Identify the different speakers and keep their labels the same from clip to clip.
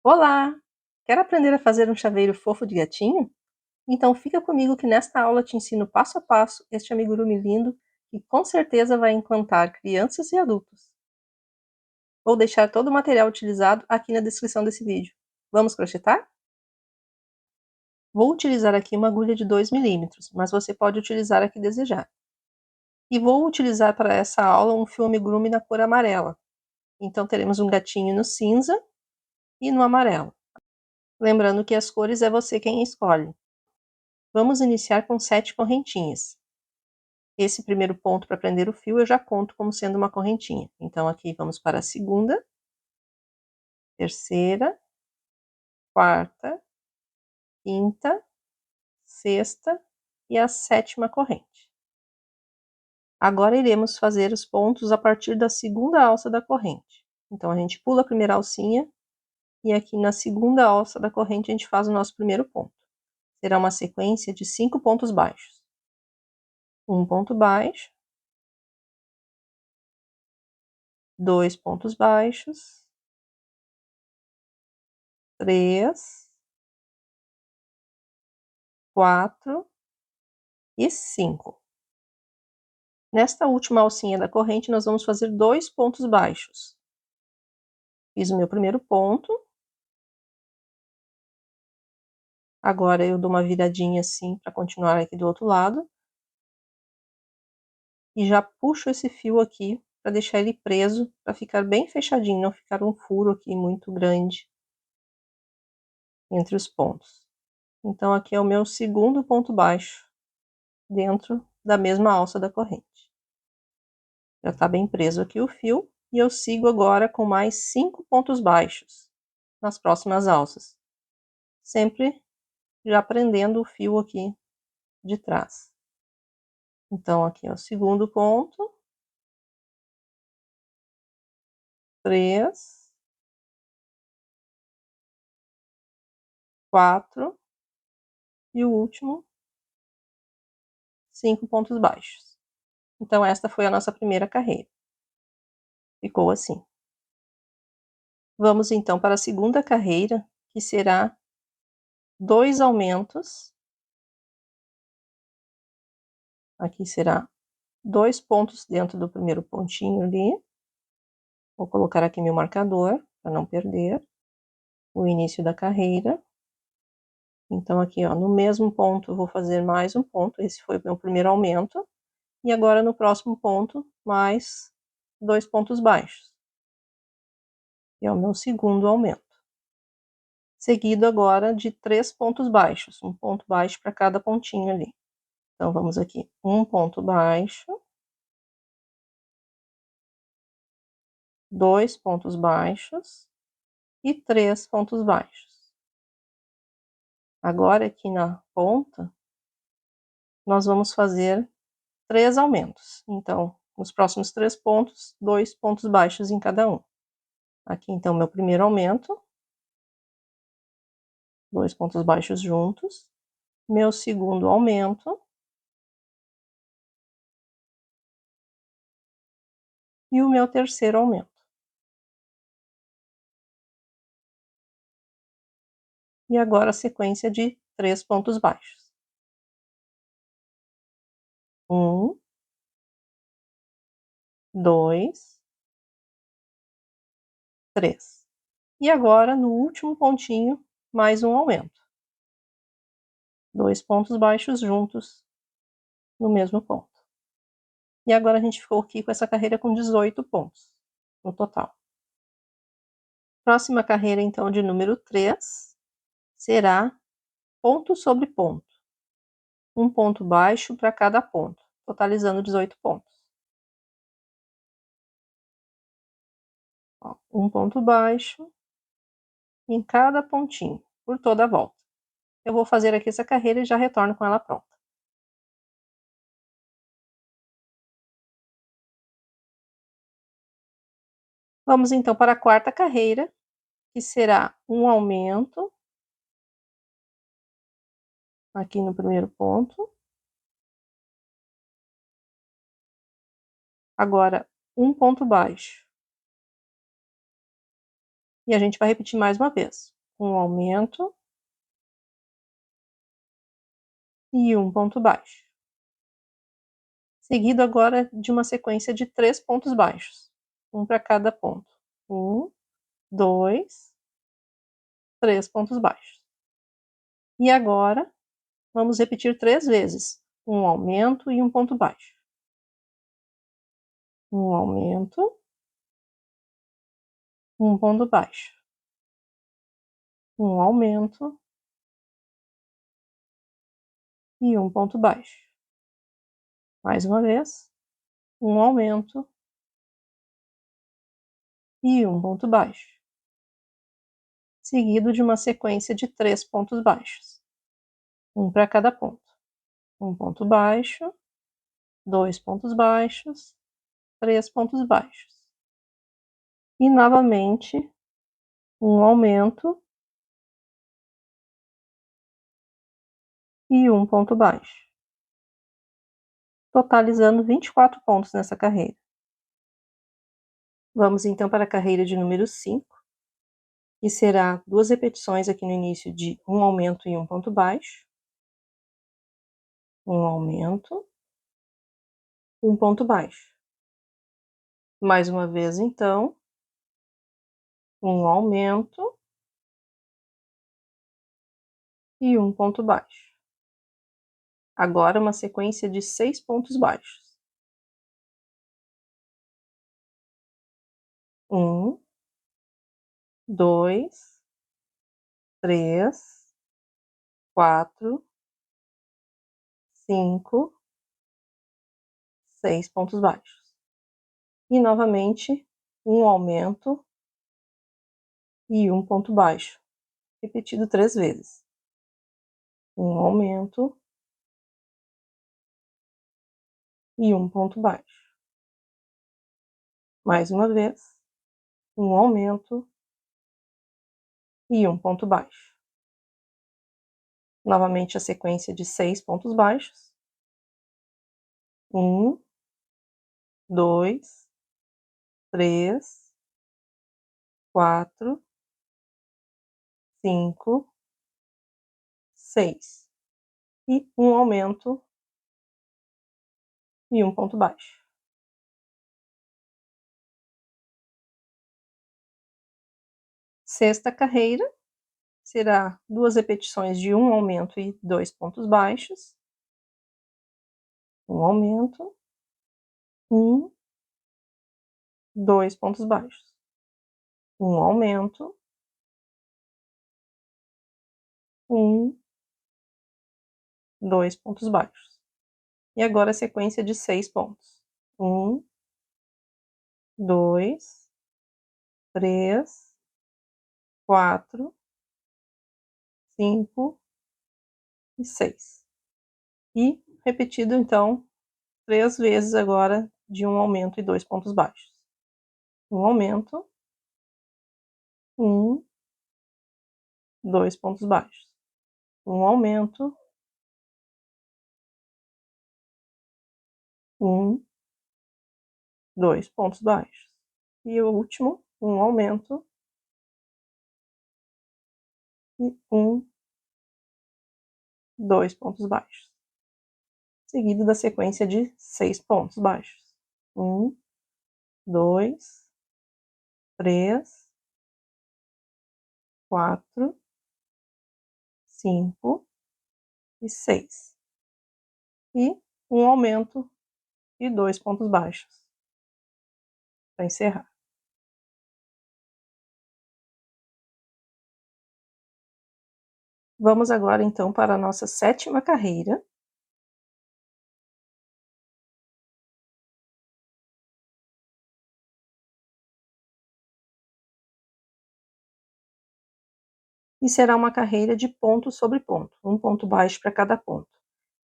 Speaker 1: Olá! Quer aprender a fazer um chaveiro fofo de gatinho? Então fica comigo que nesta aula te ensino passo a passo este amigurumi lindo que com certeza vai encantar crianças e adultos. Vou deixar todo o material utilizado aqui na descrição desse vídeo. Vamos crochetar? Vou utilizar aqui uma agulha de 2 milímetros, mas você pode utilizar a que desejar. E vou utilizar para essa aula um fio amigurumi na cor amarela. Então teremos um gatinho no cinza e no amarelo. Lembrando que as cores é você quem escolhe. Vamos iniciar com 7 correntinhas. Esse primeiro ponto para prender o fio eu já conto como sendo uma correntinha. Então aqui vamos para a segunda, terceira, quarta, quinta, sexta e a sétima corrente. Agora iremos fazer os pontos a partir da segunda alça da corrente. Então a gente pula a primeira alcinha e aqui na segunda alça da corrente a gente faz o nosso primeiro ponto. Será uma sequência de 5 pontos baixos. Um ponto baixo, 2 pontos baixos, 3, 4 e 5. Nesta última alcinha da corrente, nós vamos fazer 2 pontos baixos. Fiz o meu primeiro ponto. Agora eu dou uma viradinha assim para continuar aqui do outro lado. E já puxo esse fio aqui para deixar ele preso, para ficar bem fechadinho, não ficar um furo aqui muito grande entre os pontos. Então aqui é o meu segundo ponto baixo, dentro da mesma alça da corrente. Já está bem preso aqui o fio, e eu sigo agora com mais 5 pontos baixos nas próximas alças. Sempre já prendendo o fio aqui de trás. Então aqui é o segundo ponto. 3, 4 e o último 5 pontos baixos. Então esta foi a nossa primeira carreira. Ficou assim. Vamos então para a segunda carreira, que será 2 aumentos. Aqui será 2 pontos dentro do primeiro pontinho ali. Vou colocar aqui meu marcador, para não perder o início da carreira. Então aqui, ó, no mesmo ponto eu vou fazer mais um ponto, esse foi o meu primeiro aumento. E agora no próximo ponto, mais 2 pontos baixos. Que é o meu segundo aumento. Seguido agora de 3 pontos baixos, um ponto baixo para cada pontinho ali. Então vamos aqui, um ponto baixo, 2 pontos baixos e 3 pontos baixos. Agora aqui na ponta, nós vamos fazer 3 aumentos. Então, nos próximos 3 pontos, 2 pontos baixos em cada um. Aqui então meu primeiro aumento, 2 pontos baixos juntos. Meu segundo aumento. E o meu terceiro aumento. E agora a sequência de 3 pontos baixos. 1, 2, 3. E agora no último pontinho, mais um aumento. 2 pontos baixos juntos no mesmo ponto. E agora a gente ficou aqui com essa carreira com 18 pontos no total. Próxima carreira então de número 3 será ponto sobre ponto. Um ponto baixo para cada ponto, totalizando 18 pontos. Ó, um ponto baixo em cada pontinho, por toda a volta. Eu vou fazer aqui essa carreira e já retorno com ela pronta. Vamos então para a quarta carreira, que será um aumento aqui no primeiro ponto. Agora um ponto baixo. E a gente vai repetir mais uma vez. Um aumento e um ponto baixo. Seguido agora de uma sequência de 3 pontos baixos. Um para cada ponto. 1, 2, 3 pontos baixos. E agora, vamos repetir 3 vezes. Um aumento e um ponto baixo. Um aumento, um ponto baixo. Um aumento e um ponto baixo. Mais uma vez, um aumento e um ponto baixo, seguido de uma sequência de 3 pontos baixos, um para cada ponto. Um ponto baixo, 2 pontos baixos, 3 pontos baixos. E novamente, um aumento e um ponto baixo, totalizando 24 pontos nessa carreira. Vamos então para a carreira de número 5, que será 2 repetições aqui no início de um aumento e um ponto baixo, um aumento, um ponto baixo. Mais uma vez, então, um aumento e um ponto baixo. Agora uma sequência de 6 pontos baixos. 1, 2, 3, 4, 5, 6 pontos baixos. E novamente, um aumento e um ponto baixo, repetido 3 vezes. Um aumento e um ponto baixo. Mais uma vez, um aumento e um ponto baixo. Novamente a sequência de 6 pontos baixos. 1, 2, 3, 4, 5, 6. E um aumento e um ponto baixo. Sexta carreira será 2 repetições de um aumento e 2 pontos baixos. Um aumento, 1, 2 pontos baixos. Um aumento, 1, 2 pontos baixos. E agora a sequência de 6 pontos. 1, 2, 3, 4, 5 e 6. E repetido, então, 3 vezes agora de um aumento e 2 pontos baixos. Um aumento, 1, 2 pontos baixos. Um aumento, 1, 2 pontos baixos. E o último, um aumento e 1, 2 pontos baixos. Seguido da sequência de 6 pontos baixos. 1, 2, 3, 4, 5 e 6. E um aumento e 2 pontos baixos. Para encerrar. Vamos agora então para a nossa sétima carreira. E será uma carreira de ponto sobre ponto, um ponto baixo para cada ponto.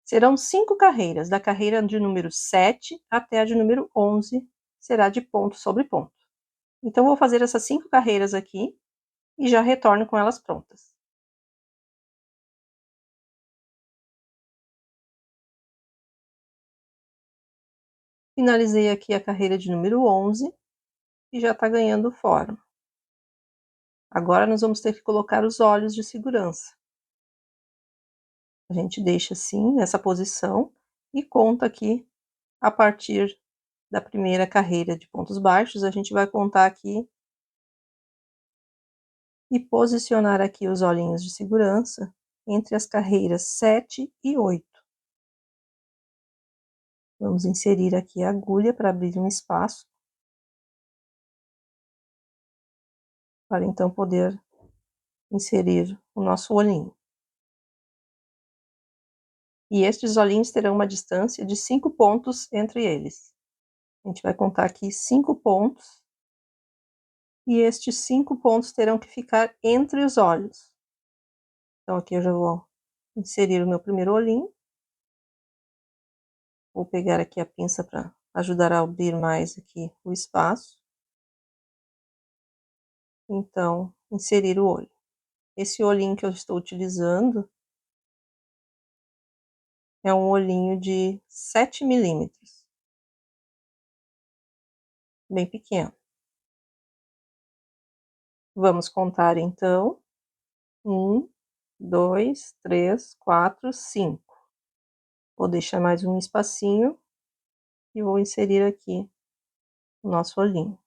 Speaker 1: Serão 5 carreiras, da carreira de número 7 até a de número 11, será de ponto sobre ponto. Então, vou fazer essas 5 carreiras aqui e já retorno com elas prontas. Finalizei aqui a carreira de número 11 e já está ganhando forma. Agora nós vamos ter que colocar os olhos de segurança. A gente deixa assim, nessa posição, e conta aqui, a partir da primeira carreira de pontos baixos, a gente vai contar aqui e posicionar aqui os olhinhos de segurança entre as carreiras 7 e 8. Vamos inserir aqui a agulha para abrir um espaço, para então poder inserir o nosso olhinho. E estes olhinhos terão uma distância de 5 pontos entre eles. A gente vai contar aqui 5 pontos, e estes 5 pontos terão que ficar entre os olhos. Então aqui eu já vou inserir o meu primeiro olhinho. Vou pegar aqui a pinça para ajudar a abrir mais aqui o espaço. Então, inserir o olho. Esse olhinho que eu estou utilizando é um olhinho de 7 milímetros, bem pequeno. Vamos contar então. 1, 2, 3, 4, 5. Vou deixar mais um espacinho e vou inserir aqui o nosso olhinho.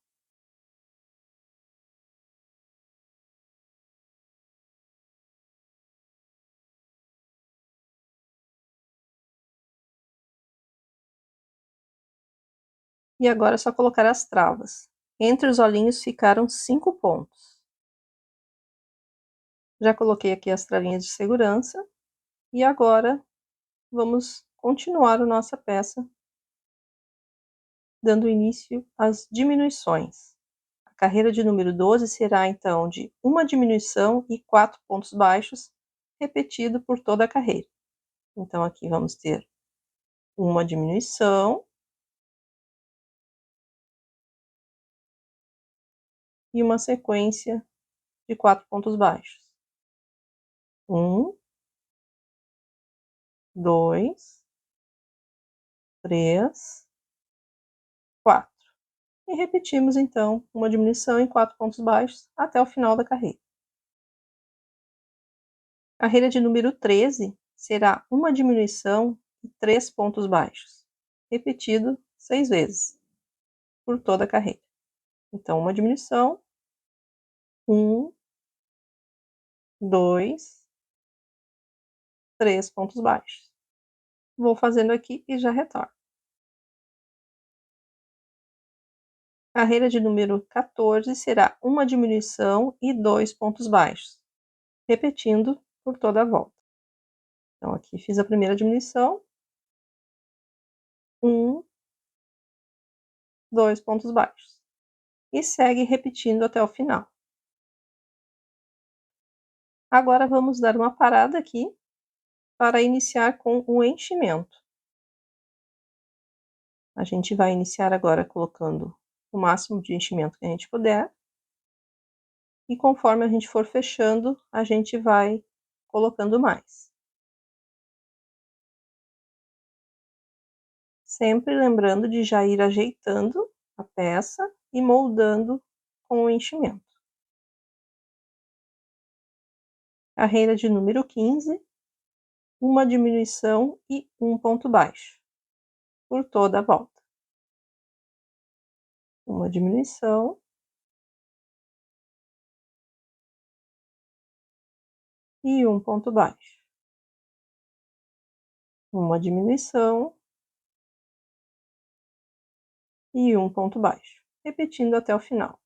Speaker 1: E agora é só colocar as travas. Entre os olhinhos ficaram 5 pontos. Já coloquei aqui as travinhas de segurança. E agora vamos continuar a nossa peça, dando início às diminuições. A carreira de número 12 será então de uma diminuição e 4 pontos baixos, repetido por toda a carreira. Então aqui vamos ter uma diminuição e uma sequência de 4 pontos baixos. 1, 2, 3, 4. E repetimos então uma diminuição e 4 pontos baixos até o final da carreira. A carreira de número 13 será uma diminuição e 3 pontos baixos, repetido 6 vezes por toda a carreira. Então, uma diminuição, 1, 2, 3 pontos baixos. Vou fazendo aqui e já retorno. A carreira de número 14 será uma diminuição e 2 pontos baixos, repetindo por toda a volta. Então, aqui fiz a primeira diminuição, 1, 2 pontos baixos. E segue repetindo até o final. Agora vamos dar uma parada aqui para iniciar com o enchimento. A gente vai iniciar agora colocando o máximo de enchimento que a gente puder. E conforme a gente for fechando, a gente vai colocando mais. Sempre lembrando de já ir ajeitando a peça e moldando com o enchimento. Carreira de número 15, uma diminuição e um ponto baixo por toda a volta. Uma diminuição e um ponto baixo. Uma diminuição e um ponto baixo, repetindo até o final.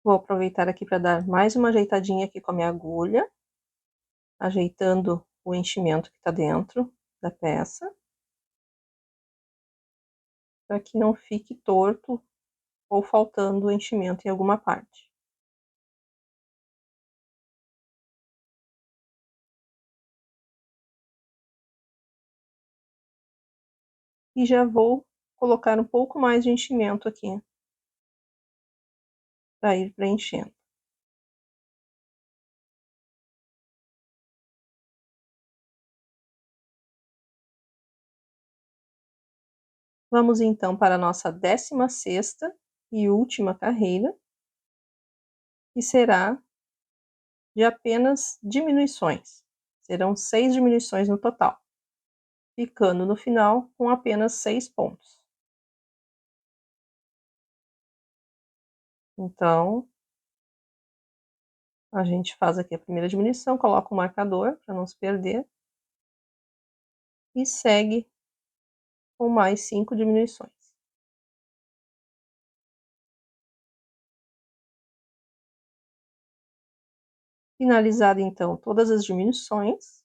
Speaker 1: Vou aproveitar aqui para dar mais uma ajeitadinha aqui com a minha agulha, ajeitando o enchimento que está dentro da peça, para que não fique torto ou faltando enchimento em alguma parte. E já vou colocar um pouco mais de enchimento aqui, para ir preenchendo. Vamos então para a nossa 16ª e última carreira. que será de apenas diminuições. Serão 6 diminuições no total, ficando no final com apenas 6 pontos. Então, a gente faz aqui a primeira diminuição, coloca o marcador para não se perder e segue com mais 5 diminuições. Finalizado então todas as diminuições,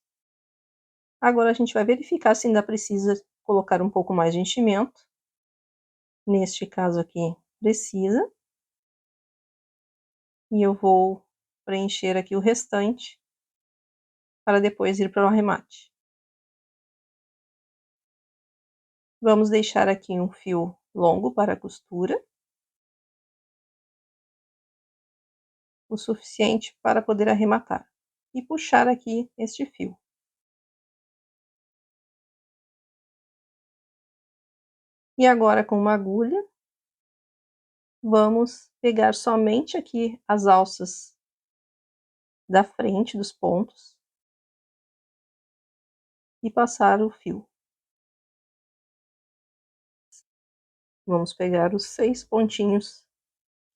Speaker 1: agora a gente vai verificar se ainda precisa colocar um pouco mais de enchimento. Neste caso aqui precisa. E eu vou preencher aqui o restante para depois ir para o arremate. Vamos deixar aqui um fio longo para a costura, o suficiente para poder arrematar, e puxar aqui este fio. E agora com uma agulha, vamos pegar somente aqui as alças da frente dos pontos e passar o fio. Vamos pegar os 6 pontinhos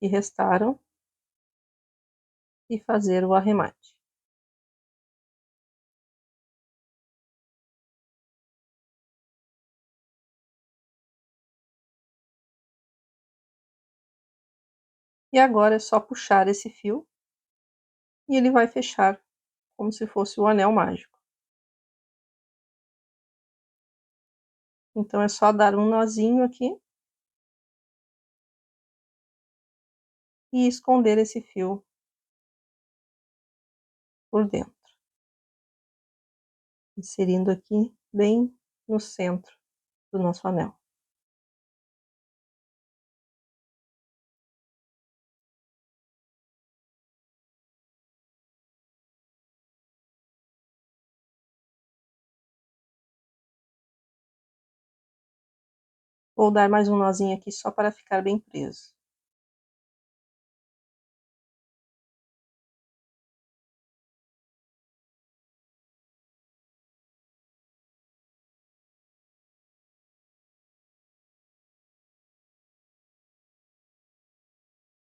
Speaker 1: que restaram e fazer o arremate. E agora é só puxar esse fio e ele vai fechar como se fosse o anel mágico. Então é só dar um nozinho aqui e esconder esse fio por dentro, inserindo aqui bem no centro do nosso anel. Vou dar mais um nozinho aqui só para ficar bem preso.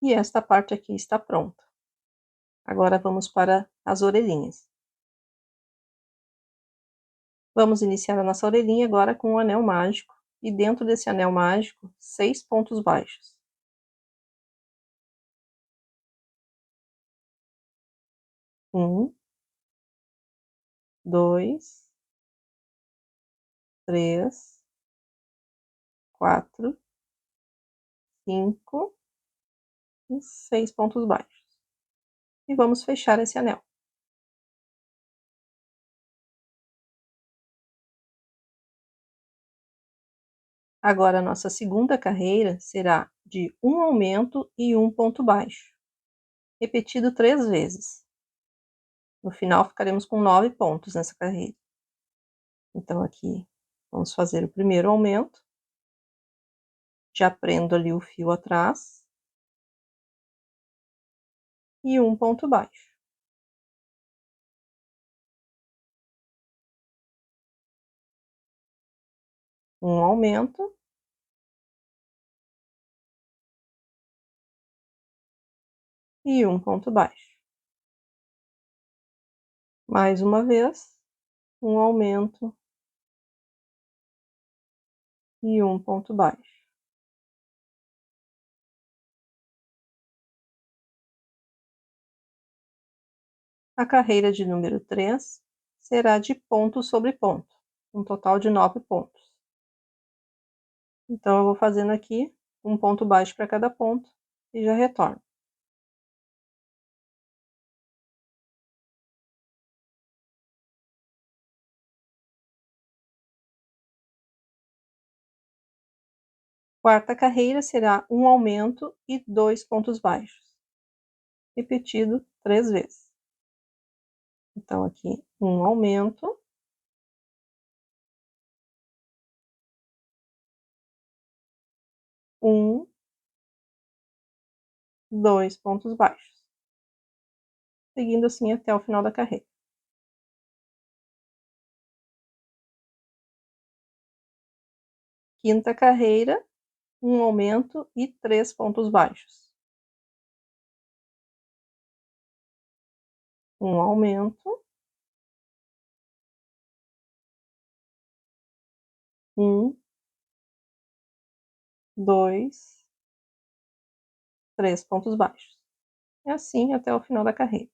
Speaker 1: E esta parte aqui está pronta. Agora vamos para as orelhinhas. Vamos iniciar a nossa orelhinha agora com o anel mágico. E dentro desse anel mágico, 6 pontos baixos. 1, 2, 3, 4, 5 e 6 pontos baixos. E vamos fechar esse anel. Agora, a nossa segunda carreira será de um aumento e um ponto baixo, repetido 3 vezes. No final, ficaremos com 9 pontos nessa carreira. Então, aqui, vamos fazer o primeiro aumento. Já prendo ali o fio atrás. E um ponto baixo. Um aumento. E um ponto baixo. Mais uma vez, um aumento. E um ponto baixo. A carreira de número 3 será de ponto sobre ponto, um total de 9 pontos. Então, eu vou fazendo aqui um ponto baixo para cada ponto e já retorno. Quarta carreira será um aumento e 2 pontos baixos, repetido 3 vezes. Então, aqui um aumento, um, 2 pontos baixos. seguindo assim até o final da carreira. Quinta carreira, um aumento e 3 pontos baixos. Um aumento, 2, 3 pontos baixos. E assim até o final da carreira.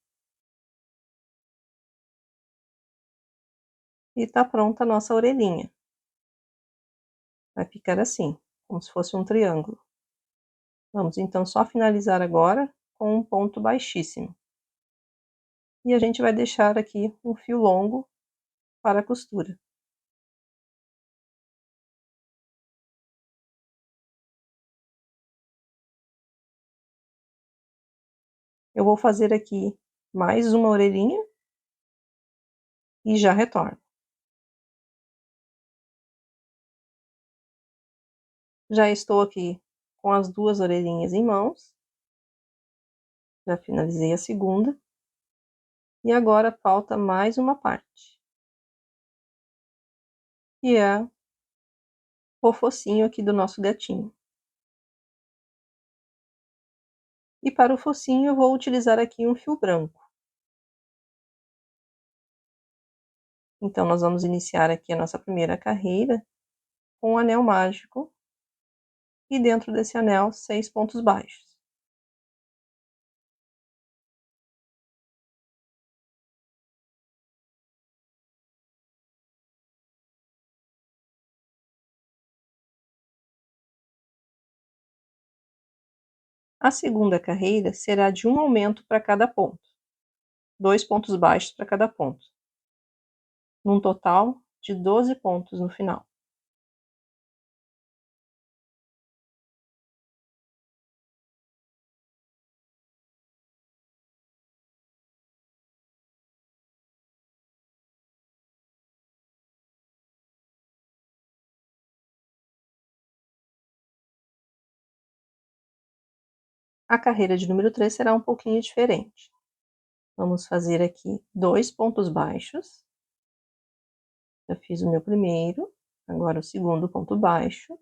Speaker 1: E tá pronta a nossa orelhinha. Vai ficar assim, como se fosse um triângulo. Vamos então só finalizar agora com um ponto baixíssimo. E a gente vai deixar aqui um fio longo para a costura. Eu vou fazer aqui mais uma orelhinha e já retorno. Já estou aqui com as 2 orelhinhas em mãos. Já finalizei a segunda. E agora falta mais uma parte. Que é o focinho aqui do nosso gatinho. E para o focinho eu vou utilizar aqui um fio branco. Então nós vamos iniciar aqui a nossa primeira carreira com um anel mágico. E dentro desse anel, 6 pontos baixos. A segunda carreira será de um aumento para cada ponto. 2 pontos baixos para cada ponto. Num total de 12 pontos no final. A carreira de número 3 será um pouquinho diferente. Vamos fazer aqui 2 pontos baixos. Já fiz o meu primeiro, agora o segundo ponto baixo.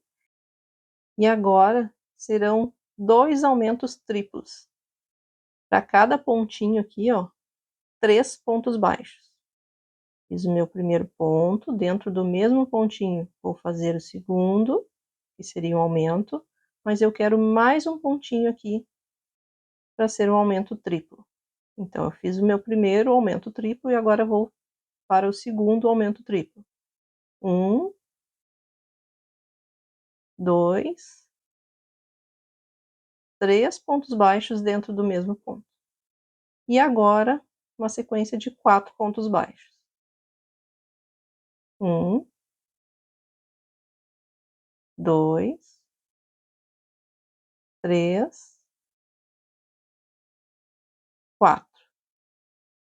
Speaker 1: E agora serão 2 aumentos triplos. Para cada pontinho aqui, ó, 3 pontos baixos. Fiz o meu primeiro ponto, dentro do mesmo pontinho vou fazer o segundo, que seria um aumento, mas eu quero mais um pontinho aqui para ser um aumento triplo. Então, eu fiz o meu primeiro aumento triplo e agora vou para o segundo aumento triplo. 1, 2, 3 pontos baixos dentro do mesmo ponto. E agora, uma sequência de 4 pontos baixos. 1, 2, 3, 4.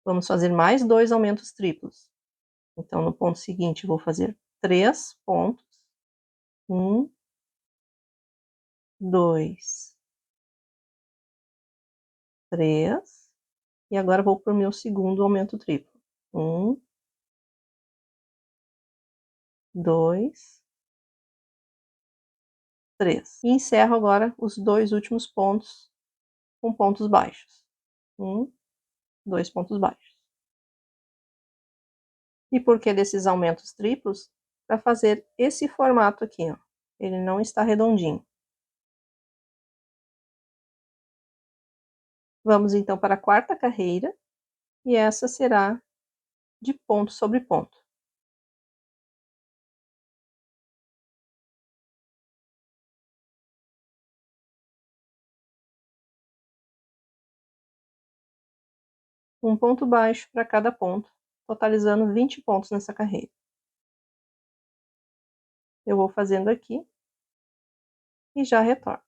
Speaker 1: Vamos fazer mais 2 aumentos triplos. Então, no ponto seguinte, vou fazer 3 pontos. 1, 2, 3. E agora vou para o meu segundo aumento triplo. 1, 2, 3. E encerro agora os 2 últimos pontos com pontos baixos. 1, 2 pontos baixos. E por que desses aumentos triplos? Para fazer esse formato aqui, ó. Ele não está redondinho. Vamos então para a quarta carreira, e essa será de ponto sobre ponto. Um ponto baixo para cada ponto, totalizando 20 pontos nessa carreira. Eu vou fazendo aqui e já retorno.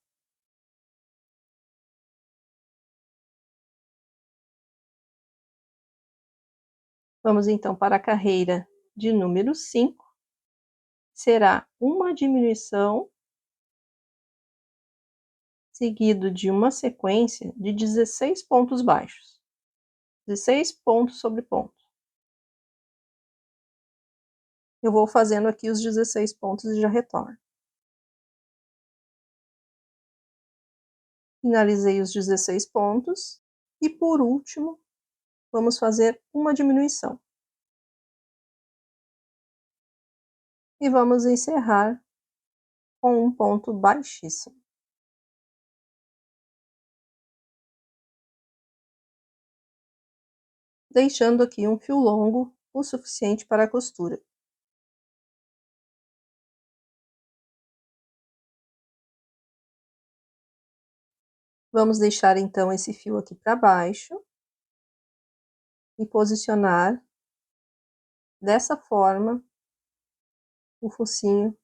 Speaker 1: Vamos então para a carreira de número 5. Será uma diminuição seguido de uma sequência de 16 pontos baixos. 16 ponto sobre ponto. Eu vou fazendo aqui os 16 pontos e já retorno. Finalizei os 16 pontos e, por último, vamos fazer uma diminuição. E vamos encerrar com um ponto baixíssimo. Deixando aqui um fio longo o suficiente para a costura. Vamos deixar então esse fio aqui para baixo e posicionar dessa forma o focinho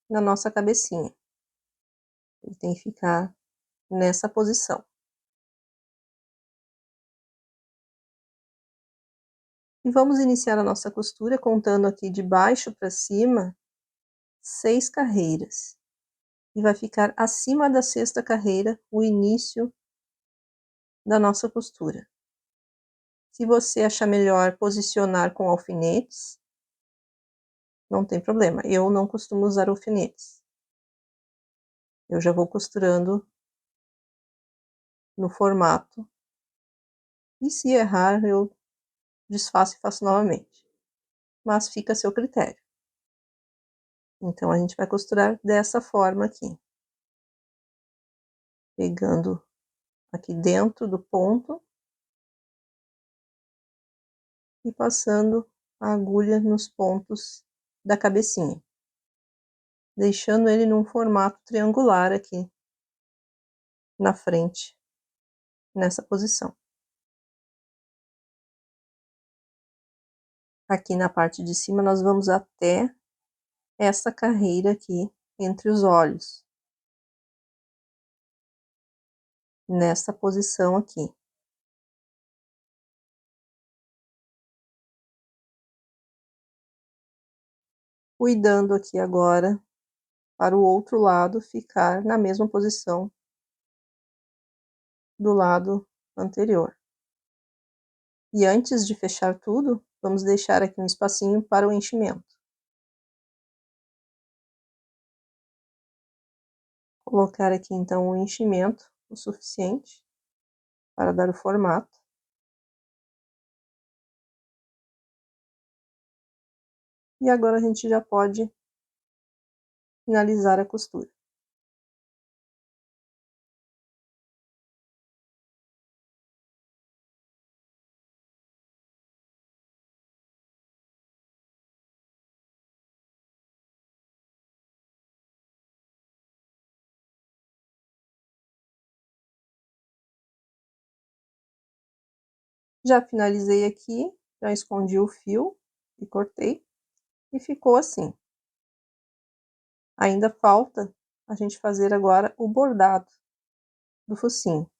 Speaker 1: na nossa cabecinha. Ele tem que ficar nessa posição. E vamos iniciar a nossa costura contando aqui de baixo para cima 6 carreiras. E vai ficar acima da 6ª carreira o início da nossa costura. Se você achar melhor posicionar com alfinetes, não tem problema. Eu não costumo usar alfinetes. Eu já vou costurando no formato. E se errar, eu desfaço e faço novamente. Mas fica a seu critério. Então, a gente vai costurar dessa forma aqui. Pegando aqui dentro do ponto. E passando a agulha nos pontos da cabecinha. Deixando ele num formato triangular aqui na frente, nessa posição. Aqui na parte de cima nós vamos até essa carreira aqui entre os olhos. Nessa posição aqui. Cuidando aqui agora para o outro lado ficar na mesma posição do lado anterior. E antes de fechar tudo, vamos deixar aqui um espacinho para o enchimento. Colocar aqui então o enchimento o suficiente para dar o formato. E agora a gente já pode finalizar a costura. Já finalizei aqui, já escondi o fio e cortei, e ficou assim. Ainda falta a gente fazer agora o bordado do focinho.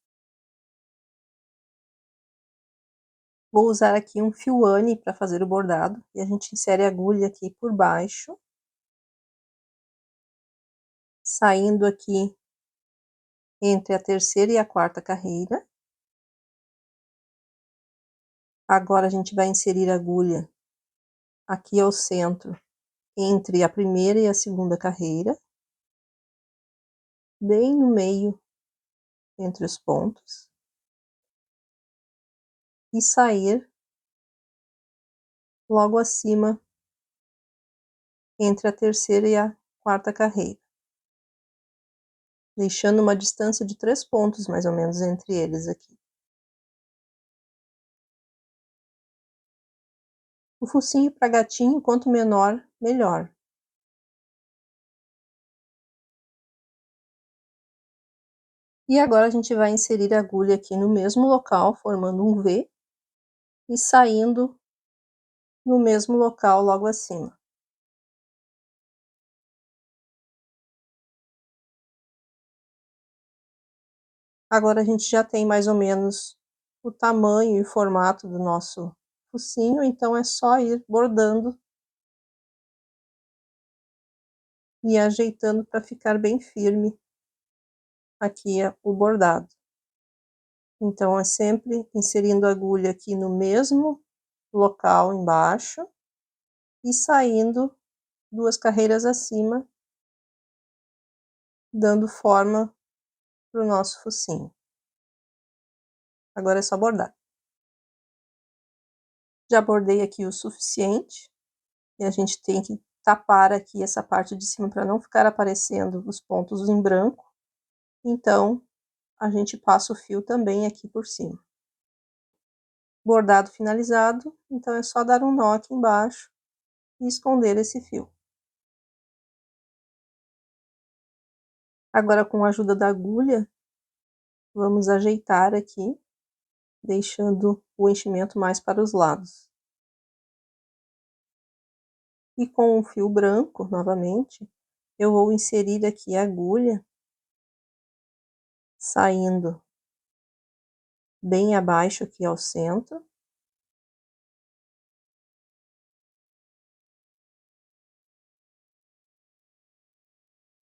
Speaker 1: Vou usar aqui um fio Anne para fazer o bordado, e a gente insere a agulha aqui por baixo, saindo aqui entre a 3ª e a 4ª carreira. Agora a gente vai inserir a agulha aqui ao centro, entre a 1ª e a 2ª carreira, bem no meio, entre os pontos, e sair logo acima, entre a 3ª e a 4ª carreira, deixando uma distância de 3 pontos, mais ou menos, entre eles aqui. O focinho para gatinho, quanto menor, melhor. E agora a gente vai inserir a agulha aqui no mesmo local, formando um V, e saindo no mesmo local logo acima. Agora a gente já tem mais ou menos o tamanho e formato do nosso focinho, então é só ir bordando e ajeitando para ficar bem firme aqui o bordado. Então, é sempre inserindo a agulha aqui no mesmo local embaixo e saindo 2 carreiras acima, dando forma para o nosso focinho. Agora é só bordar. Já bordei aqui o suficiente, e a gente tem que tapar aqui essa parte de cima para não ficar aparecendo os pontos em branco. Então, a gente passa o fio também aqui por cima. Bordado finalizado, então é só dar um nó aqui embaixo e esconder esse fio. Agora, com a ajuda da agulha, vamos ajeitar aqui, deixando o enchimento mais para os lados. E com o fio branco, novamente, eu vou inserir aqui a agulha, saindo bem abaixo aqui ao centro.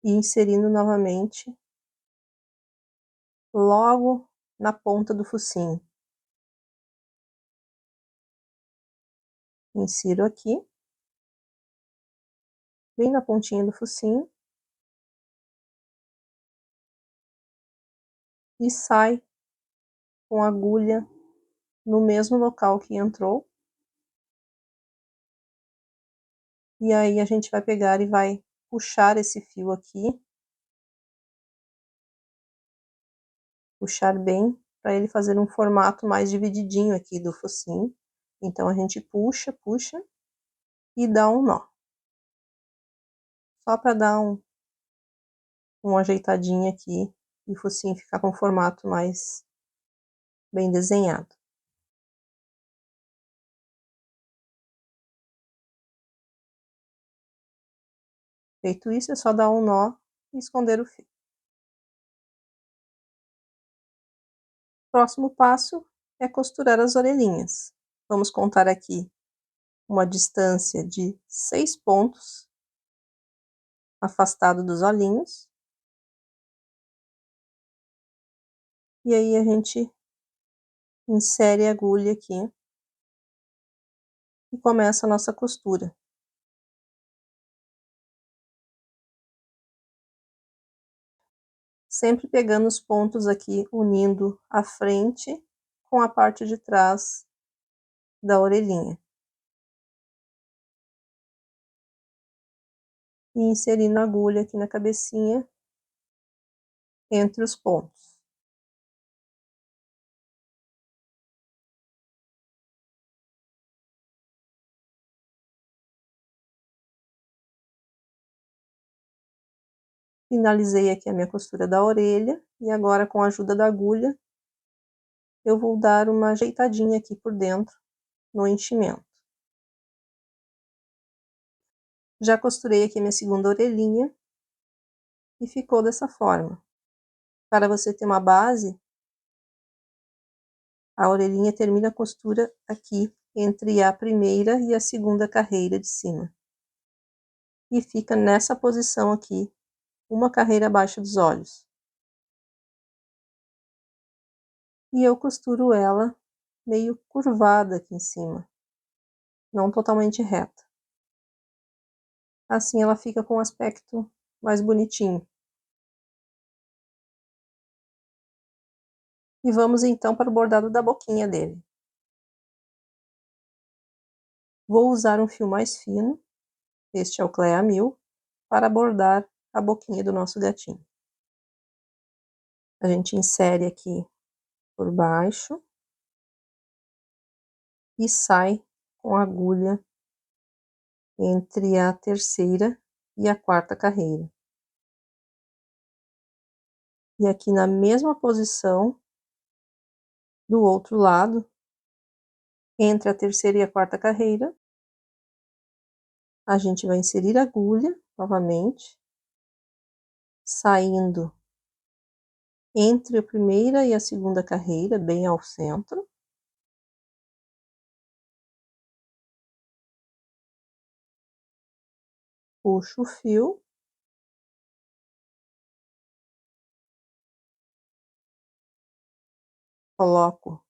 Speaker 1: E inserindo novamente logo na ponta do focinho. Insiro aqui, bem na pontinha do focinho, e sai com a agulha no mesmo local que entrou. E aí a gente vai pegar e vai puxar esse fio aqui, puxar bem, para ele fazer um formato mais divididinho aqui do focinho. Então a gente puxa, puxa e dá um nó. Só para dar uma ajeitadinha aqui e o focinho ficar com um formato mais bem desenhado. Feito isso, é só dar um nó e esconder o fio. Próximo passo é costurar as orelhinhas. Vamos contar aqui uma distância de 6 pontos, afastado dos olhinhos. E aí a gente insere a agulha aqui e começa a nossa costura. Sempre pegando os pontos aqui, unindo a frente com a parte de trás da orelhinha. E inserindo a agulha aqui na cabecinha, entre os pontos. Finalizei aqui a minha costura da orelha, e agora com a ajuda da agulha, eu vou dar uma ajeitadinha aqui por dentro, no enchimento. Já costurei aqui minha segunda orelhinha, e ficou dessa forma. Para você ter uma base, a orelhinha termina a costura aqui, entre a primeira e a segunda carreira de cima. E fica nessa posição aqui, uma carreira abaixo dos olhos. E eu costuro ela meio curvada aqui em cima, não totalmente reta. Assim ela fica com um aspecto mais bonitinho. E vamos então para o bordado da boquinha dele. Vou usar um fio mais fino, este é o Clea 1000, para bordar a boquinha do nosso gatinho. A gente insere aqui por baixo e sai com a agulha entre a terceira e a quarta carreira. E aqui na mesma posição do outro lado, entre a terceira e a quarta carreira, a gente vai inserir a agulha novamente, saindo entre a primeira e a segunda carreira, bem ao centro. Puxo o fio. coloco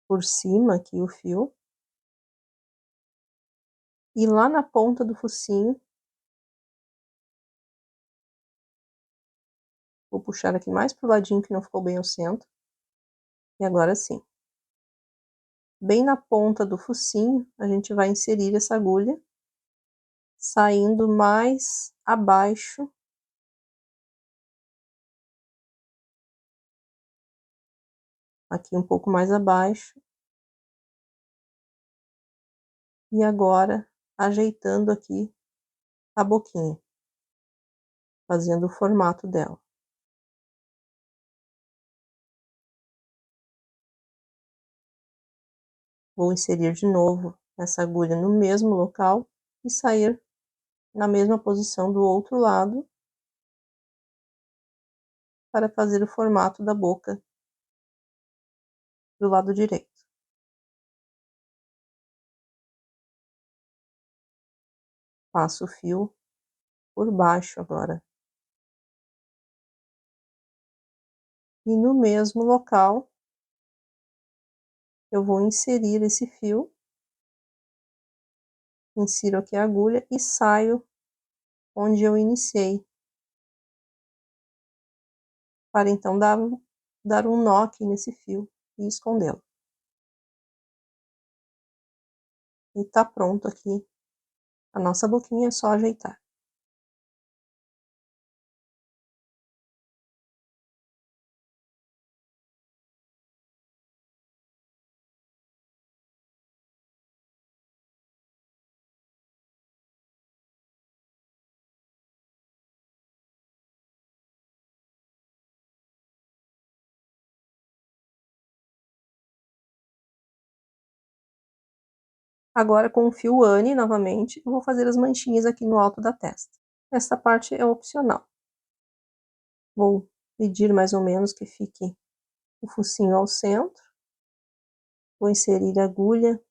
Speaker 1: por cima aqui o fio. E lá na ponta do focinho, vou puxar aqui mais pro ladinho que não ficou bem ao centro. E agora sim. Bem na ponta do focinho, a gente vai inserir essa agulha, saindo mais abaixo aqui um pouco mais abaixo. E agora, ajeitando aqui a boquinha, fazendo o formato dela. Vou inserir de novo essa agulha no mesmo local e sair na mesma posição do outro lado para fazer o formato da boca do lado direito. Passo o fio por baixo agora. E no mesmo local, eu vou inserir esse fio, insiro aqui a agulha e saio onde eu iniciei, para então dar um nó aqui nesse fio e escondê-lo. E tá pronto aqui a nossa boquinha, é só ajeitar. Agora com o fio Anne, novamente, eu vou fazer as manchinhas aqui no alto da testa. Essa parte é opcional. Vou medir mais ou menos que fique o focinho ao centro. Vou inserir a agulha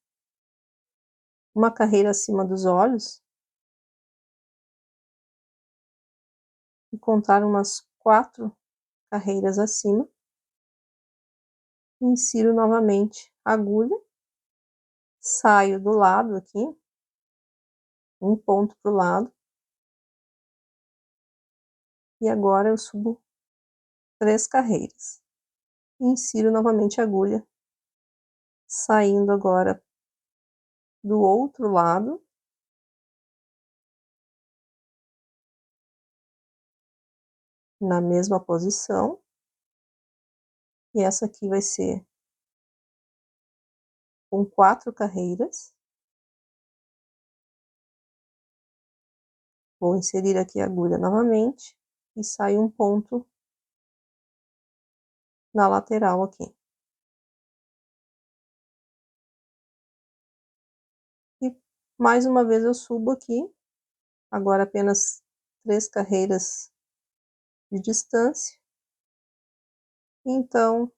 Speaker 1: uma carreira acima dos olhos e contar umas 4 carreiras acima. Insiro novamente a agulha, saio do lado aqui, um ponto pro lado, e agora eu subo 3 carreiras. Insiro novamente a agulha, saindo agora do outro lado, na mesma posição, e essa aqui vai ser com 4 carreiras. Vou inserir aqui a agulha novamente e saio um ponto na lateral aqui. E mais uma vez eu subo aqui, agora apenas 3 carreiras de distância. Então,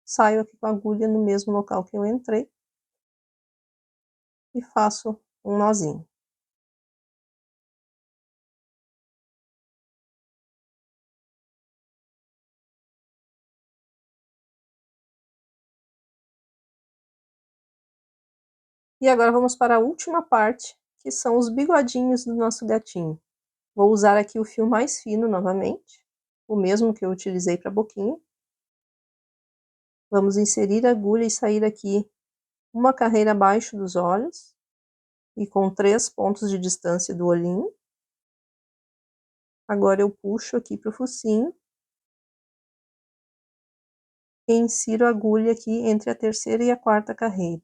Speaker 1: saio aqui com a agulha no mesmo local que eu entrei e faço um nozinho. E agora vamos para a última parte, que são os bigodinhos do nosso gatinho. Vou usar aqui o fio mais fino novamente, o mesmo que eu utilizei para a boquinha. Vamos inserir a agulha e sair aqui uma carreira abaixo dos olhos e com 3 pontos de distância do olhinho. Agora eu puxo aqui para o focinho e insiro a agulha aqui entre a terceira e a quarta carreira.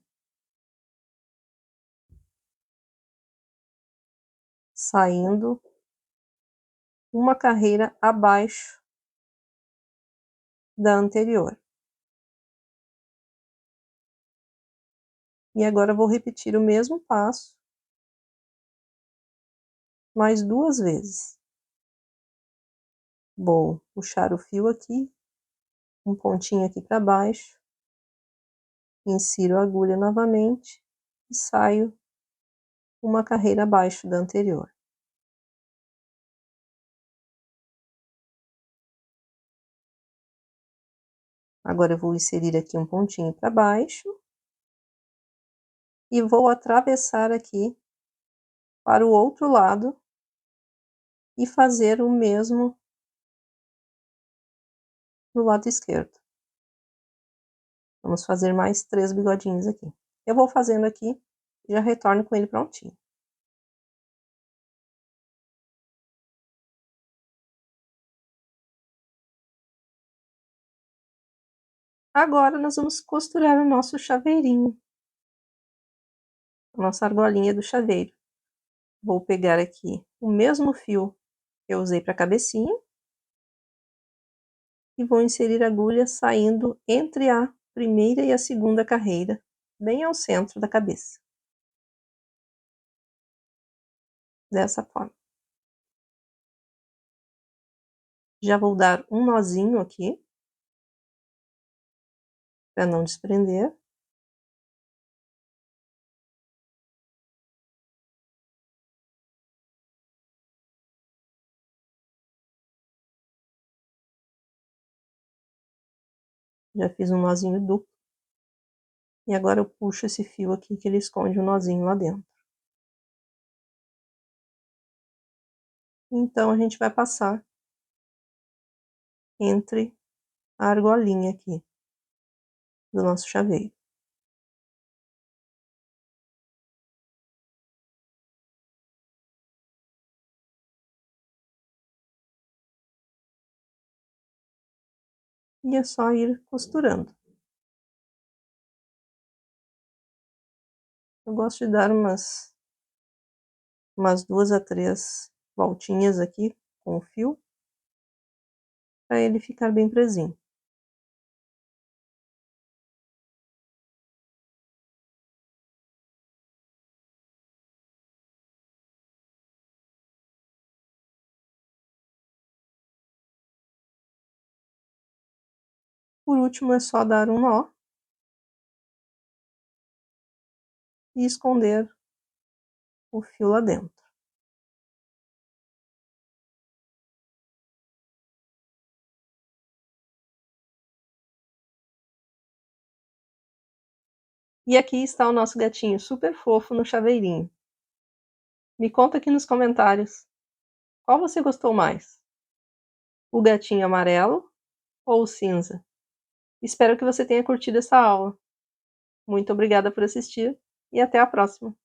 Speaker 1: Saindo uma carreira abaixo da anterior. E agora vou repetir o mesmo passo mais 2 vezes. Vou puxar o fio aqui, um pontinho aqui para baixo, insiro a agulha novamente e saio uma carreira abaixo da anterior. Agora eu vou inserir aqui um pontinho para baixo e vou atravessar aqui para o outro lado e fazer o mesmo do lado esquerdo. Vamos fazer mais 3 bigodinhos aqui. Eu vou fazendo aqui e já retorno com ele prontinho. Agora nós vamos costurar o nosso chaveirinho, a nossa argolinha do chaveiro. Vou pegar aqui o mesmo fio que eu usei para a cabecinha e vou inserir a agulha saindo entre a primeira e a segunda carreira, bem ao centro da cabeça. Dessa forma. Já vou dar um nozinho aqui, para não desprender. Já fiz um nozinho duplo. E agora eu puxo esse fio aqui que ele esconde o nozinho lá dentro. Então a gente vai passar entre a argolinha aqui do nosso chaveiro. E é só ir costurando. Eu gosto de dar umas 2 a 3 voltinhas aqui com o fio, para ele ficar bem presinho. Por último, é só dar um nó e esconder o fio lá dentro. E aqui está o nosso gatinho super fofo no chaveirinho. Me conta aqui nos comentários, qual você gostou mais? O gatinho amarelo ou o cinza? Espero que você tenha curtido essa aula. Muito obrigada por assistir e até a próxima!